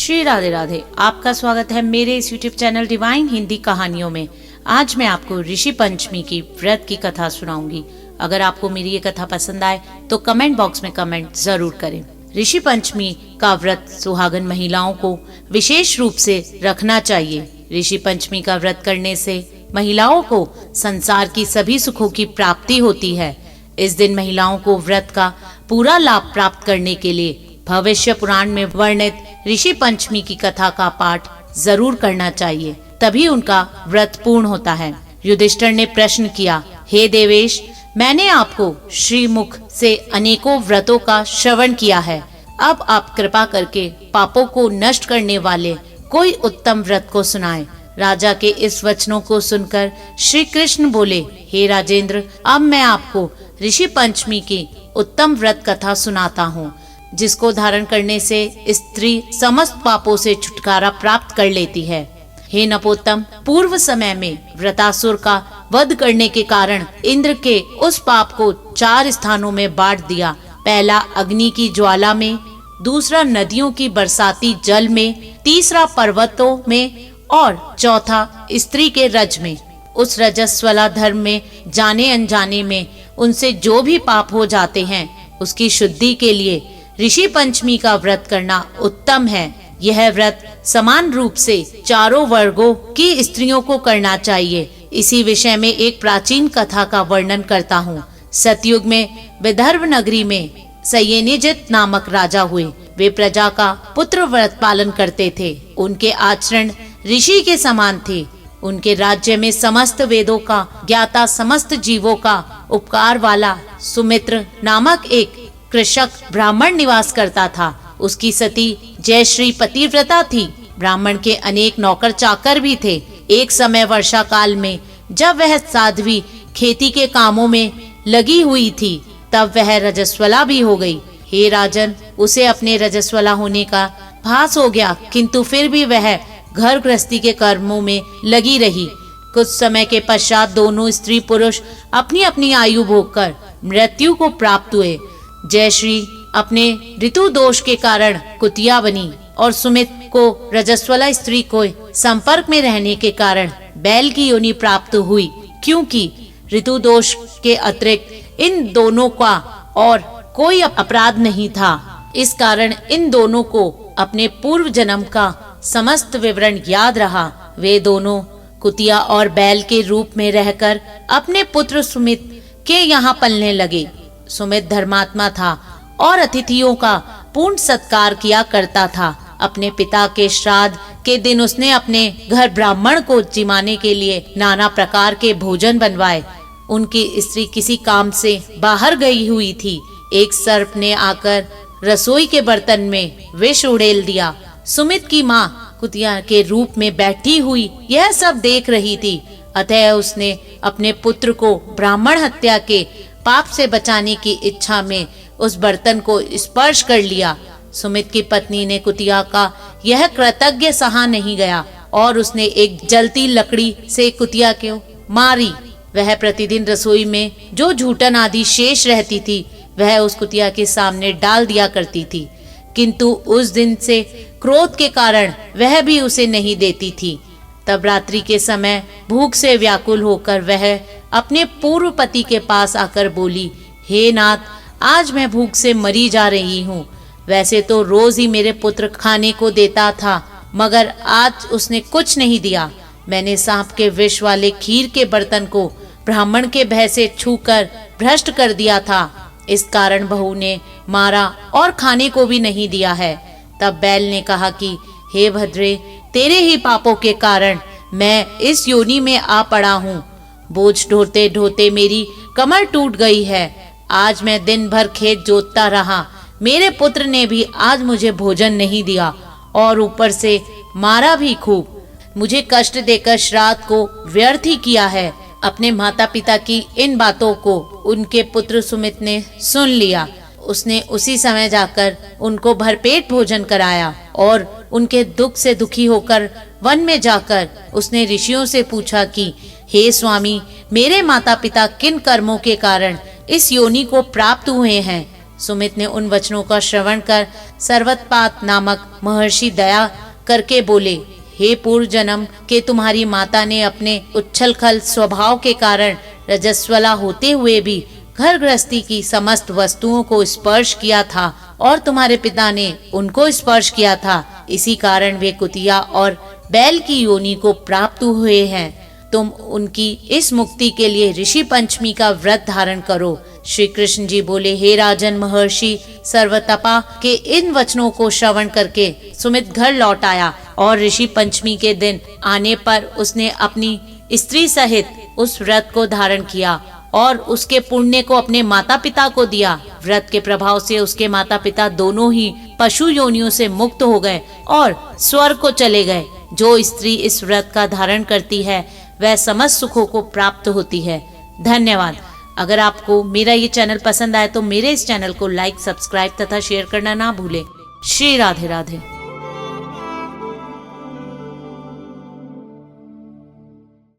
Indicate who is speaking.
Speaker 1: श्री राधे राधे। आपका स्वागत है मेरे इस YouTube चैनल डिवाइन हिंदी कहानियों में। आज मैं आपको ऋषि पंचमी की व्रत की कथा सुनाऊंगी। अगर आपको मेरी ये कथा पसंद आए तो कमेंट बॉक्स में कमेंट जरूर करें। ऋषि पंचमी का व्रत सुहागन महिलाओं को विशेष रूप से रखना चाहिए। ऋषि पंचमी का व्रत करने से महिलाओं को संसार की सभी सुखों की प्राप्ति होती है। इस दिन महिलाओं को व्रत का पूरा लाभ प्राप्त करने के लिए भविष्य पुराण में वर्णित ऋषि पंचमी की कथा का पाठ जरूर करना चाहिए, तभी उनका व्रत पूर्ण होता है। युधिष्ठिर ने प्रश्न किया, हे देवेश, मैंने आपको श्रीमुख से अनेकों व्रतों का श्रवण किया है। अब आप कृपा करके पापों को नष्ट करने वाले कोई उत्तम व्रत को सुनाएं। राजा के इस वचनों को सुनकर श्री कृष्ण बोले, हे राजेंद्र, अब मैं आपको ऋषि पंचमी की उत्तम व्रत कथा सुनाता हूँ, जिसको धारण करने से स्त्री समस्त पापों से छुटकारा प्राप्त कर लेती है। हे नपोत्तम, पूर्व समय में वृतासुर का वध करने के कारण इंद्र के उस पाप को 4 स्थानों में बांट दिया। पहला अग्नि की ज्वाला में, दूसरा नदियों की बरसाती जल में, तीसरा पर्वतों में और चौथा स्त्री के रज में। उस रजस्वला धर्म में जाने अनजाने में उनसे जो भी पाप हो जाते हैं, उसकी शुद्धि के लिए ऋषि पंचमी का व्रत करना उत्तम है। यह व्रत समान रूप से चारों वर्गों की स्त्रियों को करना चाहिए। इसी विषय में एक प्राचीन कथा का वर्णन करता हूँ। सतयुग में विदर्भ नगरी में सयेनिजित नामक राजा हुए। वे प्रजा का पुत्र व्रत पालन करते थे। उनके आचरण ऋषि के समान थे। उनके राज्य में समस्त वेदों का ज्ञाता, समस्त जीवों का उपकार वाला सुमित्र नामक एक कृषक ब्राह्मण निवास करता था। उसकी सती जयश्री पतिव्रता थी। ब्राह्मण के अनेक नौकर चाकर भी थे। एक समय वर्षा काल में जब वह साध्वी खेती के कामों में लगी हुई थी, तब वह रजस्वला भी हो गई। हे राजन, उसे अपने रजस्वला होने का भास हो गया, किंतु फिर भी वह घर गृहस्थी के कर्मों में लगी रही। कुछ समय के पश्चात दोनों स्त्री पुरुष अपनी अपनी आयु भोगकर मृत्यु को प्राप्त हुए। जयश्री अपने ऋतु दोष के कारण कुतिया बनी और सुमित को रजस्वला स्त्री को संपर्क में रहने के कारण बैल की योनि प्राप्त हुई। क्योंकि ऋतु दोष के अतिरिक्त इन दोनों का और कोई अपराध नहीं था, इस कारण इन दोनों को अपने पूर्व जन्म का समस्त विवरण याद रहा। वे दोनों कुतिया और बैल के रूप में रहकर अपने पुत्र सुमित के यहाँ पलने लगे। सुमित धर्मात्मा था और अतिथियों का पूर्ण सत्कार किया करता था। अपने पिता के श्राद्ध के दिन उसने अपने घर ब्राह्मण को जिमाने के लिए नाना प्रकार के भोजन बनवाए। उनकी स्त्री किसी काम से बाहर गई हुई थी। एक सर्प ने आकर रसोई के बर्तन में विष उड़ेल दिया। सुमित की माँ कुतिया के रूप में बैठी हुई यह सब देख रही थी। अतः उसने अपने पुत्र को ब्राह्मण हत्या के पाप से बचाने की इच्छा में उस बर्तन को स्पर्श कर लिया। सुमित की पत्नी ने कुतिया का यह कृतज्ञ सहा नहीं गया और उसने एक जलती लकड़ी से कुतिया को मारी। वह प्रतिदिन रसोई में जो झूठन आदि शेष रहती थी, वह उस कुतिया के सामने डाल दिया करती थी, किंतु उस दिन से क्रोध के कारण वह भी उसे नहीं देती थी। तब रात्रि के समय भूख से व्याकुल होकर वह अपने पूर्व पति के पास आकर बोली, हे नाथ, आज मैं भूख से मरी जा रही हूँ। वैसे तो रोज ही मेरे पुत्र खाने को देता था, मगर आज उसने कुछ नहीं दिया। मैंने सांप के विष वाले खीर के बर्तन को ब्राह्मण के भय से छूकर भ्रष्ट कर दिया था। इस कारण बहू ने मारा और खाने को भी नहीं दिया है। तब बैल ने कहा कि हे भद्रे, तेरे ही पापों के कारण मैं इस योनि में आ पड़ा हूँ। बोझ ढोते ढोते मेरी कमर टूट गई है। आज मैं दिन भर खेत जोतता रहा। मेरे पुत्र ने भी आज मुझे भोजन नहीं दिया और ऊपर से मारा भी खूब। मुझे कष्ट देकर श्राद्ध को व्यर्थ ही किया है। अपने माता पिता की इन बातों को उनके पुत्र सुमित ने सुन लिया। उसने उसी समय जाकर उनको भरपेट भोजन कराया और उनके दुख से दुखी होकर वन में जाकर उसने ऋषियों से पूछा कि हे स्वामी, मेरे माता पिता किन कर्मों के कारण इस योनि को प्राप्त हुए हैं। सुमित ने उन वचनों का श्रवण कर सर्वतपात नामक महर्षि दया करके बोले, हे पूर्व जन्म के तुम्हारी माता ने अपने उच्छलखल स्वभाव के कारण रजस्वला होते हुए भी घर गृहस्थी की समस्त वस्तुओं को स्पर्श किया था और तुम्हारे पिता ने उनको स्पर्श किया था। इसी कारण वे कुतिया और बैल की योनि को प्राप्त हुए हैं। तुम उनकी इस मुक्ति के लिए ऋषि पंचमी का व्रत धारण करो। श्री कृष्ण जी बोले, हे राजन, महर्षि सर्वतपा के इन वचनों को श्रवण करके सुमित घर लौट आया और ऋषि पंचमी के दिन आने पर उसने अपनी स्त्री सहित उस व्रत को धारण किया और उसके पुण्य को अपने माता पिता को दिया। व्रत के प्रभाव से उसके माता पिता दोनों ही पशु योनियों से मुक्त हो गए और स्वर्ग को चले गए। जो स्त्री इस व्रत का धारण करती है वह समस्त सुखों को प्राप्त होती है। धन्यवाद। अगर आपको मेरा ये चैनल पसंद आए तो मेरे इस चैनल को लाइक, सब्सक्राइब तथा शेयर करना ना भूलें। श्री राधे राधे।